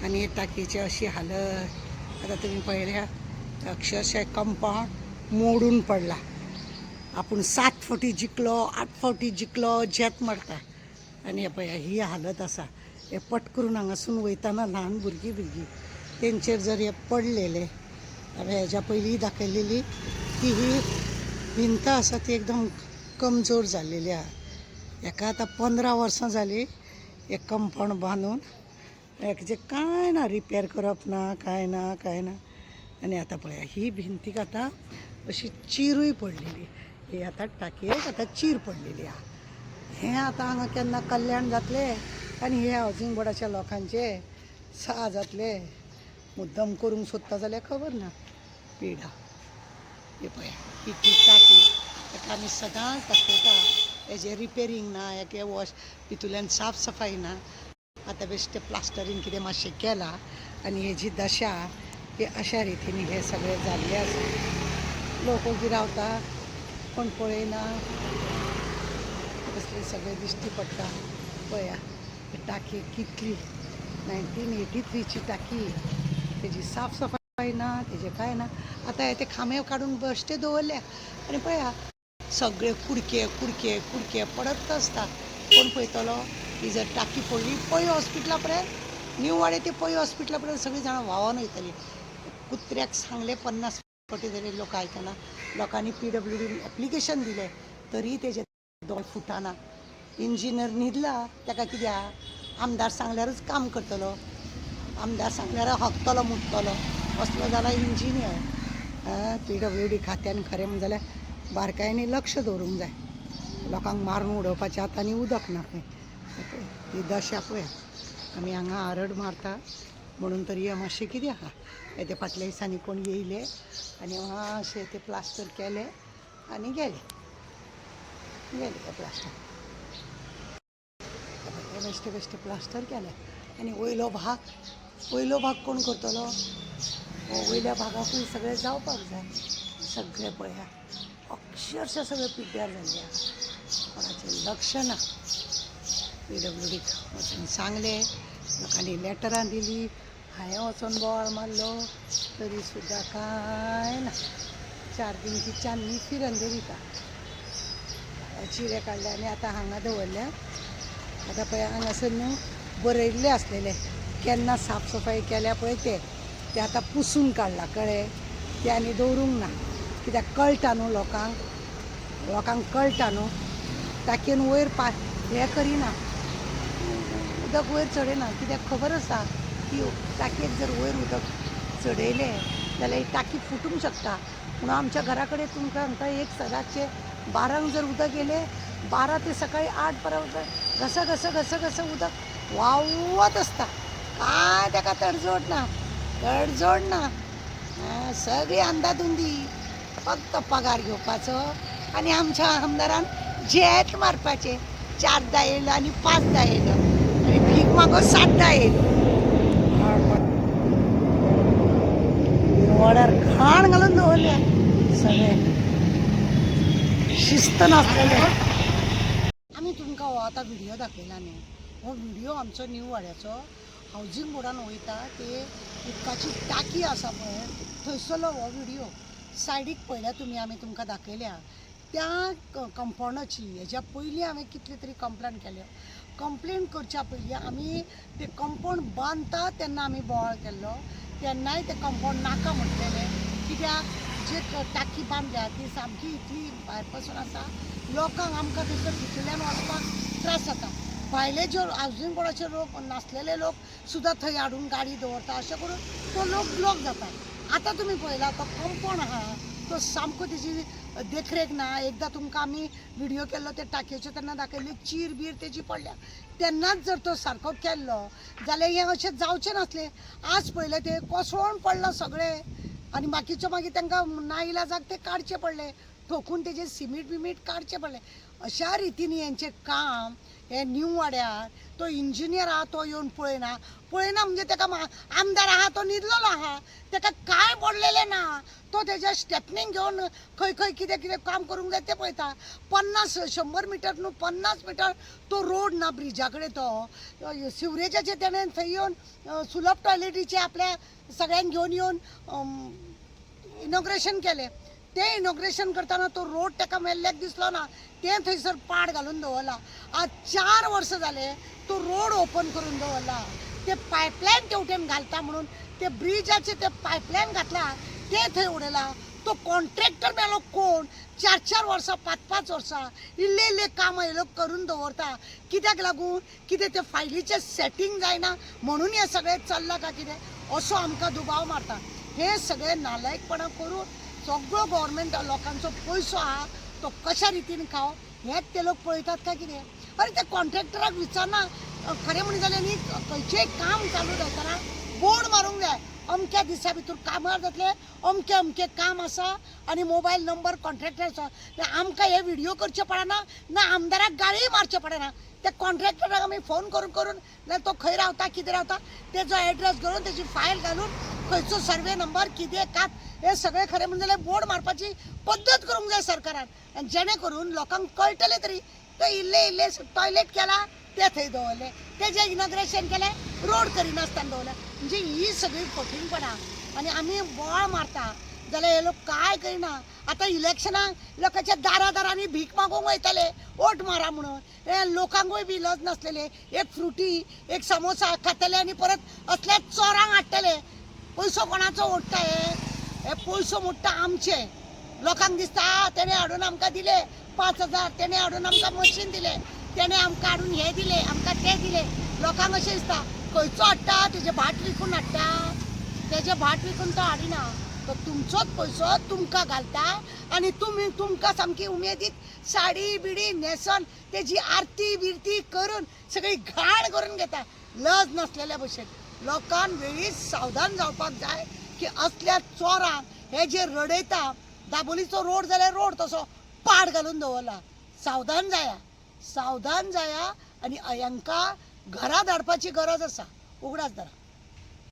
आणि टाकीची अशी हालत आता तुम्ही पहिल्या अक्षरशः कंपाऊंड मोडून पडला. आपण 7 फावटी जिंकलो 8 फावटी जिंकलो जेत मारता आणि पळय ही हालत आसा. हे पट करून हांगासून वयताना ल्हान भुरगीं तेंचेर जर हे पडलेले. हांवें हेज्या पयलीं दाखयलेली की ही भिंत आसा ती एकदम कमजोर जाल्लेली आहा. हेका आतां 15 वर्सां जालीं हे कंपाऊंड बांदून. हेजे कांय ना, रिपेर करप ना, कांय ना. आनी आतां पळया ही भिंतीक आतां अशी चिरूय पडलेली. ही आतां टाकयेक आतां चीर पडलेली आहा. हें आतां हांगा केन्ना कल्याण जातलें आनी हे हावजींग बोर्डाच्या लोकांचे सा जातले. मुद्दम करूंक सोदता जाल्यार खबर ना पिडा. हे पळया ही टाकी ताका आमी सदांच दाखयता. हेजें रिपेरींग ना, हेगे वॉश हितूंतल्यान साफ सफाई ना. आतां बेश्टें प्लास्टरींग कितें मातशें केलां आनी हेजी दशा ही अशा रितीन हे सगळें जाल्लें आसा. लोक ओगी रावता कोण पळयना. कसले सगळे दिश्टी पडटा. पळया टाकी कितली 1983ची टाकी. तेजी साफ सफाई ना, तेजें कांय ना. आतां हे ते खांबे काडून बेश्टे दवरल्या आनी पळया सगळे कुडके पडत आसता. कोण पळयतलो? ही जर टाकी पडली पै हॉस्पिटला पर्यंत न्यू वाडे ते पै हॉस्पिटला पर्यंत सगळीं जाणां व्हांवोन वयतलीं. कुत्र्याक सांगलें 50 फावटी तरी लोक आयकना. लोकांनी PWD एप्लिकेशन दिलें तरी तेजे दोळ फुटाना. इंजिनियर न्हिदला ताका कितें आहा? आमदार सांगल्यारूच काम करतलो. आमदार सांगल्यार हकतलो मुततलो असलो जाला इंजिनियर. PWD खात्यान खरें म्हणलें जाल्यार बारकायेनी लक्ष दवरूंक जाय. लोकांक मारून उडोवपाच्या आतांनी उदक ना खंय. ही दशा पळय. आमी हांगा आरड मारता म्हणून तरी हे मातशें कितें आहा. हे ते फाटल्या दिसांनी कोण येयले आनी मातशें ते प्लास्टर केले आनी गेले ते प्लास्टर. बेश्टे प्लास्टर केले आनी वयलो भाग कोण करतलो? वयल्या भागाकूय सगळें जावपाक जाय. सगळें पळया अक्षरशः सगळें पिड्ड्यार जाल्लें आहा. कोणाचें लक्ष ना. PWDक वचून सांगलें, लोकांनी लेटरां दिलीं, हांवें वचून बोवाळ मारलो तरी सुद्दां कांय ना. 4 दिन की चान्नी फिरन देविका चिरे काडले आनी आतां हांगा दवरल्या. आतां पळय हांगासर न्हू बरयल्लें आसलेलें केन्ना साफ सफाई केल्या पळय ते आतां पुसून काडला कळ्ळें. ते आनी दवरूंक ना कित्याक कळटा न्हू लोकांक कळटा न्हू. टाकयेन वयर हें करिना, उदक वयर चडयना. कित्याक खबर आसा की टाकयेक जर वयर उदक चडयलें जाल्यार ही टाकी फुटूंक शकता. म्हणून आमच्या घरा कडेन तुमकां सांगता एक सदांचे 12 जर उदक येयलें 12 ते सकाळी 8 पर्यंत घस उदक व्हांवत आसता. काय ताका तडजोड ना. सगळी अंदाधुंदी. फक्त पगार घेवपाचो आनी आमच्या आमदारान जेत मारपाचें. 4दा येयलो आनी 5दा येयलो आनी भीक मागो 7दा येयलो. वड्यार घाण घालून दवरल्या सगळें शिस्त नासलेले. आमी तुमकां हो आतां व्हिडियो दाखयला न्ही. हो व्हिडियो आमचो न्यू वाड्याचो हावजींग बोर्डान वयता ते उदकाची टाकी आसा पळय थंयसरलो हो व्हिडियो. सायडीक पळयल्या तुमी आमी तुमकां दाखयल्या त्या कंपाऊंडाची. हेज्या पयलीं हांवें कितले तरी कंप्लेन करच्या पयलीं आमी ते कंपाऊंड बांदता तेन्ना आमी बोवाळ केल्लो. तेन्नाय ते कंपाऊंड नाका म्हटलेलें. कित्याक जे टाकी बांदल्या ती सामकी इतली भायर पासून आसा. लोकांक आमकां थंयसर भितरल्यान वचपाक त्रास जाता. भायले जे हावजींग बोर्डाचे लोक नासलेले लोक सुद्दां थंय हाडून गाडी दवरता. अशें करून तो लोक ब्लॉक जाता. आतां तुमी पळयला तो कंपाऊंड आहा तो सामको तेजी देखरेख ना. एकदां तुमकां आमी व्हिडियो केल्लो ते टाकयेचो तेन्ना दाखयल्ली चीर बीर तेजी पडल्या. तेन्नाच जर तो सारको केल्लो जाल्यार हें अशें जावचें नासलें. आज पळयलें ते कोसळून पडलां सगळें आनी बाकीचो मागीर तांकां नाइलाजाक ते काडचे पडले. ठोकून तेजे सिमीट बिमीट काडचें पडलें. अशा रितीन हेंचें काम हे न्यू वाड्यार तो इंजिनियर आहा तो येवन पळयना म्हणजे ताका आमदार आहा तो न्हिदलेलो आहा, ताका कांय पडलेलें ना, तो तेज्या स्टेपनींग घेवन खंय खंय कितें कितें काम करूंक जाय तें पळयता. 100 मिटर न्हू 50 मिटर तो रोड ना ब्रिजा कडेन, तो सिवरेजाचे तेणें थंय येवन सुलभ टॉयलेटीचे आपल्या सगळ्यांक घेवन येवन इनॉग्रेशन केलें. ते इनॉग्रेशन करताना तो रोड ताका मेल्ल्याक दिसलो ना, ते थंयसर पाड घालून दवरला. आज 4 वर्स जाले तो रोड ओपन करून दवरला. ते पायपलायन तेवटेन घालता म्हणून ते ब्रिजाचे ते पायपलायन घातला ते थंय उडयला. तो कॉन्ट्रॅक्टर मेलो कोण? 4 वर्सां 5 वर्सां इल्ले काम हे लोक करून दवरता. कित्याक लागून? कितें ते फायलीचें सेटींग जायना म्हणून हे सगळें चल्लां काय कितें असो आमकां दुबाव मारता. हे सगळे नालायकपणां करून सगळो गव्हर्मेंट लोकांचो पयसो आहा तो कशा रितीन खाव हेच ते लोक पळयतात काय कितें? अरे ते कॉन्ट्रॅक्टराक विचारना. खरें म्हणलें जाल्यार न्ही खंयचेंय काम चालू जाताना बोर्ड मारूंक जाय, अमक्या दिसा भितर कामार जातले, अमकें काम आसा आनी मोबायल नंबर कॉन्ट्रॅक्टराचो. आमकां हे व्हिडियो करचे पडना ना आमदाराक गाळी मारचे पडना. त्या कॉन्ट्रॅक्टराक आमी फोन करून जाल्यार तो खंय रावता कितें रावता तेजो एड्रेस घालून तेजी फायल घालून खंयचो सर्वे नंबर कितें कात हे सगळें खरें म्हणजे जाल्यार बोर्ड मारपाची पद्दत करूंक जाय सरकारान. आनी जेणे करून लोकांक कळटलें तरी. तो इल्ले टॉयलेट केला ते थंय दवरले, तेजें इनॉग्रेशन केलें रोड करिनासतना दवरलें. म्हणजे ही सगळी फटींगपणां आनी आमी बोवाळ मारता जाल्यार हे लोक कांय करिना. आतां इलेक्शनाक लोकांच्या दारांनी भीक मागूंक वयतले वोट मारा म्हणून. हे लोकांकूय बी लज नासलेले, एक फ्रुटी एक समोसा खातले आनी परत असल्या चोरांक हाडटले. पयसो कोणाचो ओडटा हे पयसो मोडटा आमचे. लोकांक दिसता तेणे हाडून आमकां दिले 5,000, तेणे हाडून आमकां मशीन दिले, तेणे आमकां हाडून हे दिले आमकां ते दिले. लोकांक अशें दिसता खंयचो हाडटा तेजे भाट विकून हाडटा, तेजे भाट विकून तो हाडिना. तो तुमचोच पयसो तुमकां घालता आनी तुमकां सामकी उमेदीत साडी बिडी न्हेसोन तेजी आरती बिरती करून सगळी घाण करून घेता लज नासलेल्या भशेन. लोकांक वेळीच सावधान जावपाक जाय की असल्या चोरांक हे जे रडयता. दाबोलीचो रोड जाल्यार रोड तसो पाड घालून दवरला. सावधान जाया आनी हांकां घरा धाडपाची गरज आसा. उगडास दारा.